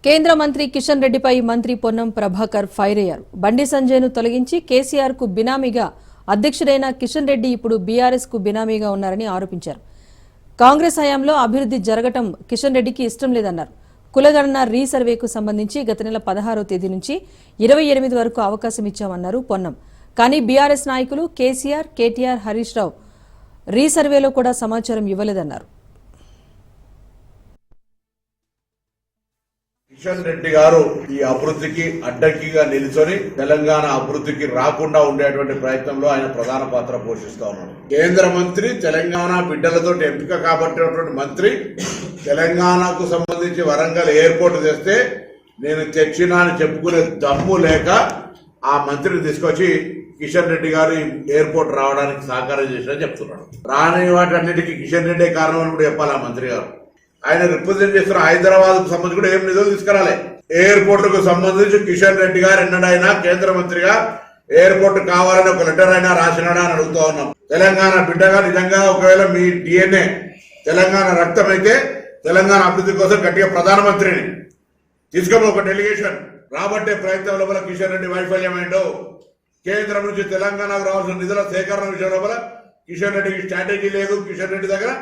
కేంద్ర మంత్రి కిషన్ రెడ్డిపై మంత్రి పొన్నం ప్రభాకర్ ఫైర్ అయ్యారు. బండి సంజయ్ను తొలగించి కేసీఆర్ కు బినామీగా అధ్యక్షుడైన కిషన్ రెడ్డి ఇప్పుడు బీఆర్ఎస్ కు బినామీగా ఉన్నారని ఆరోపించారు. కాంగ్రెస్ హయాంలో అభివృద్ధి జరగటం కిషన్ రెడ్డికి ఇష్టం లేదన్నారు. కులగణన రీసర్వేకు సంబంధించి గత నెల 16వ తేదీ నుంచి 28 వరకు అవకాశం ఇచ్చామన్నారు పొన్నం. కానీ బీఆర్ఎస్ నాయకులు కేసీఆర్, కేటీఆర్, హరీష్ రావు రీసర్వేలో కూడా సమాచారం ఇవ్వలేదన్నారు. కిషన్ రెడ్డి గారు ఈ అభివృద్ధికి అడ్డంకిగా నిలుచొని తెలంగాణ అభివృద్ధికి రాకుండా ఉండేటువంటి ప్రయత్నంలో ఆయన ప్రధాన పాత్ర పోషిస్తా ఉన్నాడు. కేంద్ర మంత్రి, తెలంగాణ బిడ్డలతో ఎంపిక కాబట్టినటువంటి మంత్రి తెలంగాణకు సంబంధించి వరంగల్ ఎయిర్పోర్ట్ తెస్తే నేను తెచ్చినా అని చెప్పుకునే దమ్ము లేక ఆ మంత్రిని తీసుకొచ్చి కిషన్ రెడ్డి గారు ఎయిర్పోర్ట్ రావడానికి సహకారం చేసినా చెప్తున్నాడు. రాని వాటన్నిటికీ కిషన్ రెడ్డి కారణం అని కూడా చెప్పాలి ఆ మంత్రి గారు. ఆయన రిప్రజెంట్ చేస్తున్న హైదరాబాద్ కు సంబంధించి కూడా ఏం నిధులు తీసుకురాలే. ఎయిర్పోర్ట్ కు సంబంధించి కిషన్ రెడ్డి గారు ఎన్నడైనా కేంద్ర మంత్రిగా ఎయిర్పోర్ట్ కావాలని ఒక లెటర్ అయినా రాసినాడా అని అడుగుతా ఉన్నాం. తెలంగాణ బిడ్డగా నిజంగా ఒకవేళ మీ డిఎన్ఏ తెలంగాణ రక్తం అయితే తెలంగాణ అభివృద్ధి కోసం గట్టిగా ప్రధానమంత్రిని తీసుకొని ఒక డెలిగేషన్ రాబట్టే ప్రయత్నం లోపల కిషన్ రెడ్డి వైఫల్యమైందో, కేంద్రం నుంచి తెలంగాణకు రావాల్సిన నిధుల సేకరణ విషయం లోపల కిషన్ రెడ్డికి స్ట్రాటజీ లేదు, కిషన్ రెడ్డి దగ్గర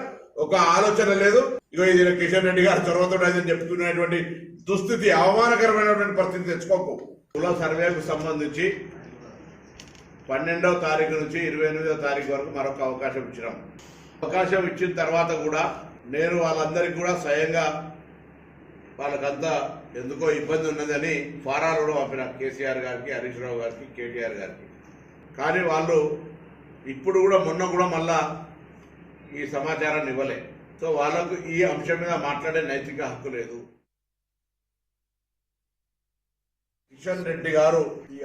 ఒక ఆలోచన లేదు. ఇగో ఇది కిషన్ రెడ్డి గారు చొరవతో చెప్పుకునేటువంటి దుస్థితి, అవమానకరమైనటువంటి పరిస్థితి తెచ్చుకోకు. కుల సర్వేకు సంబంధించి 12వ తారీఖు నుంచి 28వ తారీఖు వరకు మరొక అవకాశం ఇచ్చినాం. అవకాశం ఇచ్చిన తర్వాత కూడా నేను వాళ్ళందరికీ కూడా స్వయంగా వాళ్ళకంతా ఎందుకో ఇబ్బంది ఉన్నదని ఫారాలు కూడా పంపిన కేసీఆర్ గారికి, హరీష్ రావు గారికి, కేటీఆర్ గారికి. కానీ వాళ్ళు ఇప్పుడు కూడా మొన్న కూడా మళ్ళా ఈ సమాచారాన్ని ఇవ్వలే. సో వాళ్ళకు ఈ అంశం మీద మాట్లాడే నైతిక హక్కు లేదు. కిషన్ రెడ్డి గారు ఈ